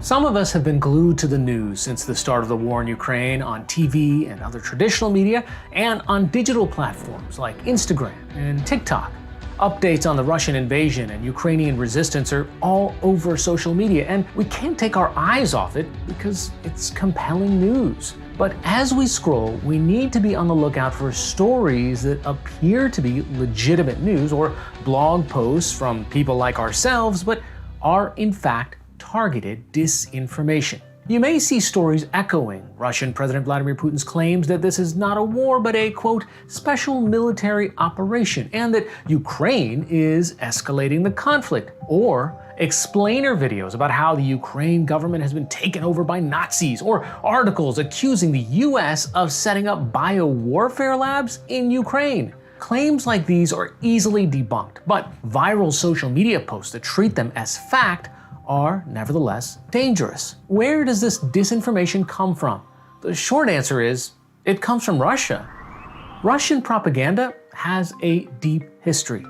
Some of us have been glued to the news since the start of the war in Ukraine on TV and other traditional media, and on digital platforms like Instagram and TikTok. Updates on the Russian invasion and Ukrainian resistance are all over social media, and we can't take our eyes off it because it's compelling news. But as we scroll, we need to be on the lookout for stories that appear to be legitimate news or blog posts from people like ourselves, but are in fact targeted disinformation. You may see stories echoing Russian President Vladimir Putin's claims that this is not a war but a, quote, special military operation, and that Ukraine is escalating the conflict, or explainer videos about how the Ukraine government has been taken over by Nazis, or articles accusing the US of setting up biowarfare labs in Ukraine. Claims like these are easily debunked, but viral social media posts that treat them as fact are nevertheless dangerous. Where does this disinformation come from? The short answer is, it comes from Russia. Russian propaganda has a deep history.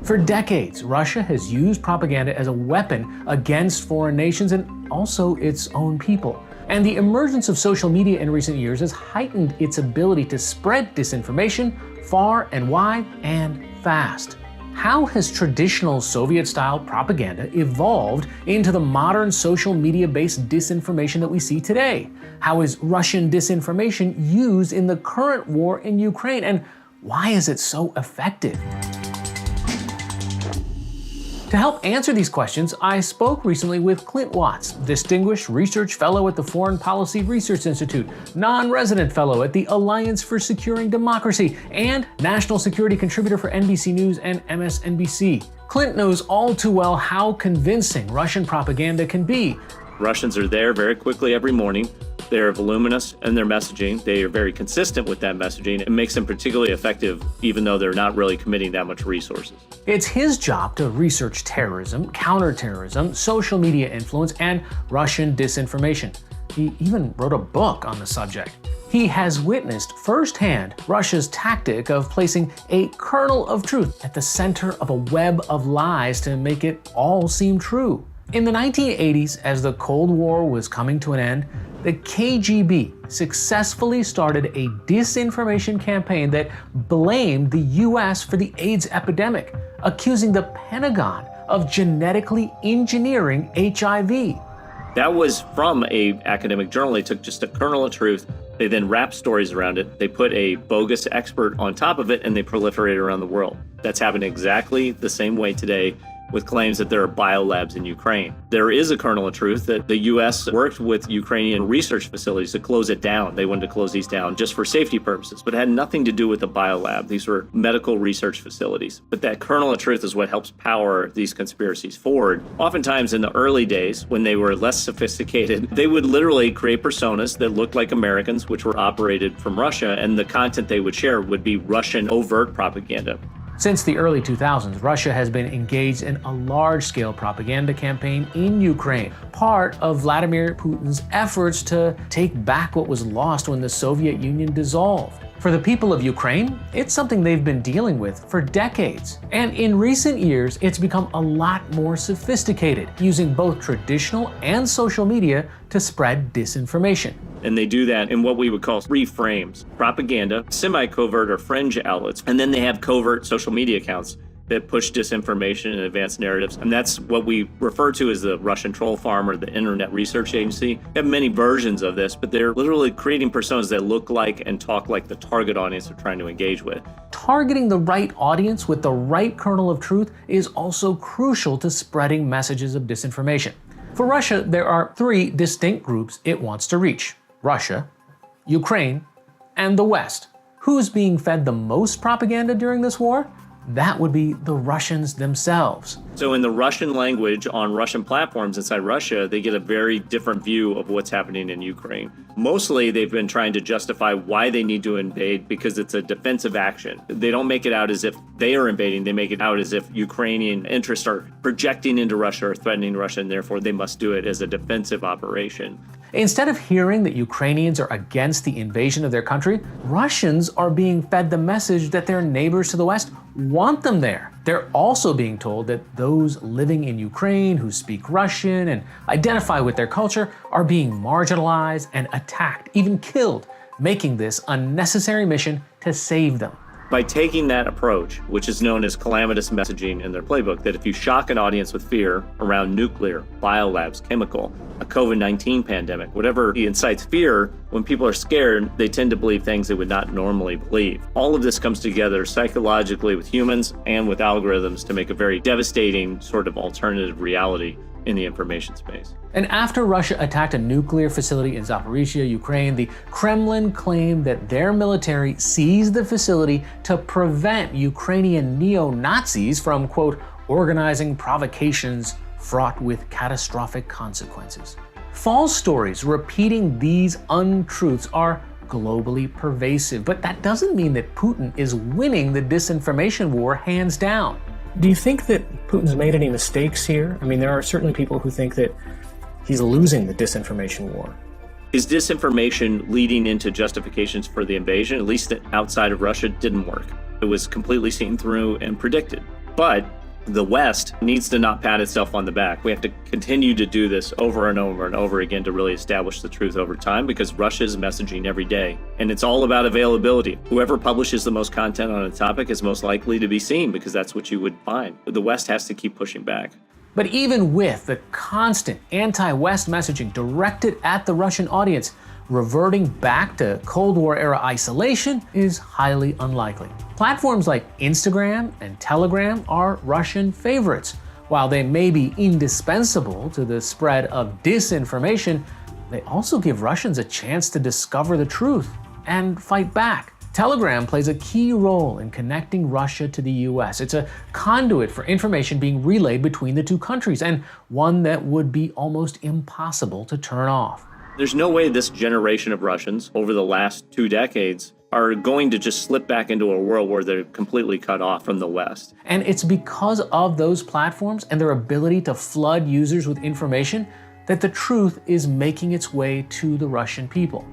For decades, Russia has used propaganda as a weapon against foreign nations and also its own people. And the emergence of social media in recent years has heightened its ability to spread disinformation far and wide and fast. How has traditional Soviet-style propaganda evolved into the modern social media-based disinformation that we see today? How is Russian disinformation used in the current war in Ukraine, and why is it so effective? To help answer these questions, I spoke recently with Clint Watts, Distinguished Research Fellow at the Foreign Policy Research Institute, Non-Resident Fellow at the Alliance for Securing Democracy, and National Security Contributor for NBC News and MSNBC. Clint knows all too well how convincing Russian propaganda can be. Russians are there very quickly every morning. They're voluminous in their messaging. They are very consistent with that messaging. It makes them particularly effective, even though they're not really committing that much resources. It's his job to research terrorism, counterterrorism, social media influence, and Russian disinformation. He even wrote a book on the subject. He has witnessed firsthand Russia's tactic of placing a kernel of truth at the center of a web of lies to make it all seem true. In the 1980s, as the Cold War was coming to an end, the KGB successfully started a disinformation campaign that blamed the US for the AIDS epidemic, accusing the Pentagon of genetically engineering HIV. That was from an academic journal. They took just a kernel of truth. They then wrapped stories around it. They put a bogus expert on top of it, and they proliferated around the world. That's happened exactly the same way today, with claims that there are biolabs in Ukraine. There is a kernel of truth that the U.S. worked with Ukrainian research facilities to close it down. They wanted to close these down just for safety purposes, but it had nothing to do with the biolab. These were medical research facilities. But that kernel of truth is what helps power these conspiracies forward. Oftentimes in the early days, when they were less sophisticated, they would literally create personas that looked like Americans, which were operated from Russia, and the content they would share would be Russian overt propaganda. Since the early 2000s, Russia has been engaged in a large-scale propaganda campaign in Ukraine, part of Vladimir Putin's efforts to take back what was lost when the Soviet Union dissolved. For the people of Ukraine, it's something they've been dealing with for decades. And in recent years, it's become a lot more sophisticated, using both traditional and social media to spread disinformation. And they do that in what we would call three frames: propaganda, semi-covert or fringe outlets, and then they have covert social media accounts that push disinformation and advanced narratives. And that's what we refer to as the Russian troll farm or the Internet Research Agency. They have many versions of this, but they're literally creating personas that look like and talk like the target audience they're trying to engage with. Targeting the right audience with the right kernel of truth is also crucial to spreading messages of disinformation. For Russia, there are three distinct groups it wants to reach: Russia, Ukraine, and the West. Who's being fed the most propaganda during this war? That would be the Russians themselves. So in the Russian language on Russian platforms inside Russia, they get a very different view of what's happening in Ukraine. Mostly they've been trying to justify why they need to invade because it's a defensive action. They don't make it out as if they are invading. They make it out as if Ukrainian interests are projecting into Russia or threatening Russia, and therefore they must do it as a defensive operation. Instead of hearing that Ukrainians are against the invasion of their country, Russians are being fed the message that their neighbors to the west want them there. They're also being told that those living in Ukraine who speak Russian and identify with their culture are being marginalized and attacked, even killed, making this unnecessary mission to save them. By taking that approach, which is known as calamitous messaging in their playbook, that if you shock an audience with fear around nuclear, biolabs, chemical, a COVID-19 pandemic, whatever incites fear, when people are scared, they tend to believe things they would not normally believe. All of this comes together psychologically with humans and with algorithms to make a very devastating sort of alternative reality in the information space. And after Russia attacked a nuclear facility in Zaporizhia, Ukraine, the Kremlin claimed that their military seized the facility to prevent Ukrainian neo-Nazis from, quote, organizing provocations fraught with catastrophic consequences. False stories repeating these untruths are globally pervasive, but that doesn't mean that Putin is winning the disinformation war hands down. Do you think that Putin's made any mistakes here? I mean, there are certainly people who think that he's losing the disinformation war. His disinformation leading into justifications for the invasion, at least outside of Russia, didn't work. It was completely seen through and predicted. But the West needs to not pat itself on the back. We have to continue to do this over and over and over again to really establish the truth over time, because Russia is messaging every day. And it's all about availability. Whoever publishes the most content on a topic is most likely to be seen, because that's what you would find. The West has to keep pushing back. But even with the constant anti-West messaging directed at the Russian audience, reverting back to Cold War-era isolation is highly unlikely. Platforms like Instagram and Telegram are Russian favorites. While they may be indispensable to the spread of disinformation, they also give Russians a chance to discover the truth and fight back. Telegram plays a key role in connecting Russia to the US. It's a conduit for information being relayed between the two countries, and one that would be almost impossible to turn off. There's no way this generation of Russians over the last 2 decades are going to just slip back into a world where they're completely cut off from the West. And it's because of those platforms and their ability to flood users with information that the truth is making its way to the Russian people.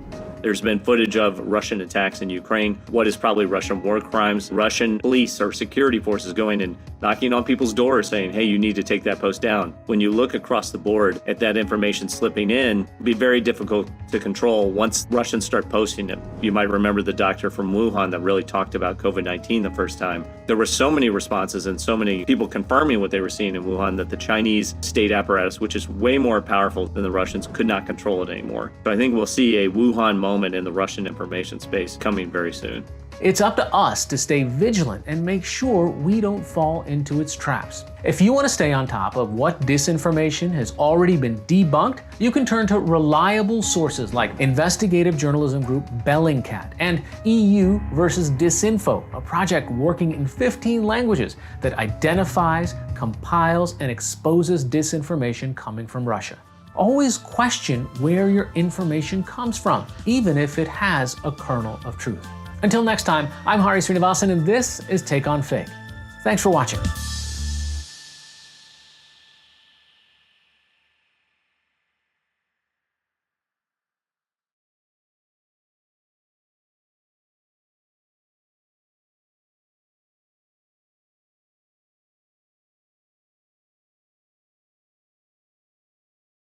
There's been footage of Russian attacks in Ukraine, what is probably Russian war crimes, Russian police or security forces going and knocking on people's doors saying, hey, you need to take that post down. When you look across the board at that information slipping in, it'd be very difficult to control once Russians start posting it. You might remember the doctor from Wuhan that really talked about COVID-19 the first time. There were so many responses and so many people confirming what they were seeing in Wuhan that the Chinese state apparatus, which is way more powerful than the Russians, could not control it anymore. So I think we'll see a Wuhan moment in the Russian information space coming very soon. It's up to us to stay vigilant and make sure we don't fall into its traps. If you want to stay on top of what disinformation has already been debunked, you can turn to reliable sources like investigative journalism group Bellingcat and EU versus Disinfo, a project working in 15 languages that identifies, compiles, and exposes disinformation coming from Russia. Always question where your information comes from, even if it has a kernel of truth. Until next time, I'm Hari Srinivasan, and this is Take on Fake. Thanks for watching.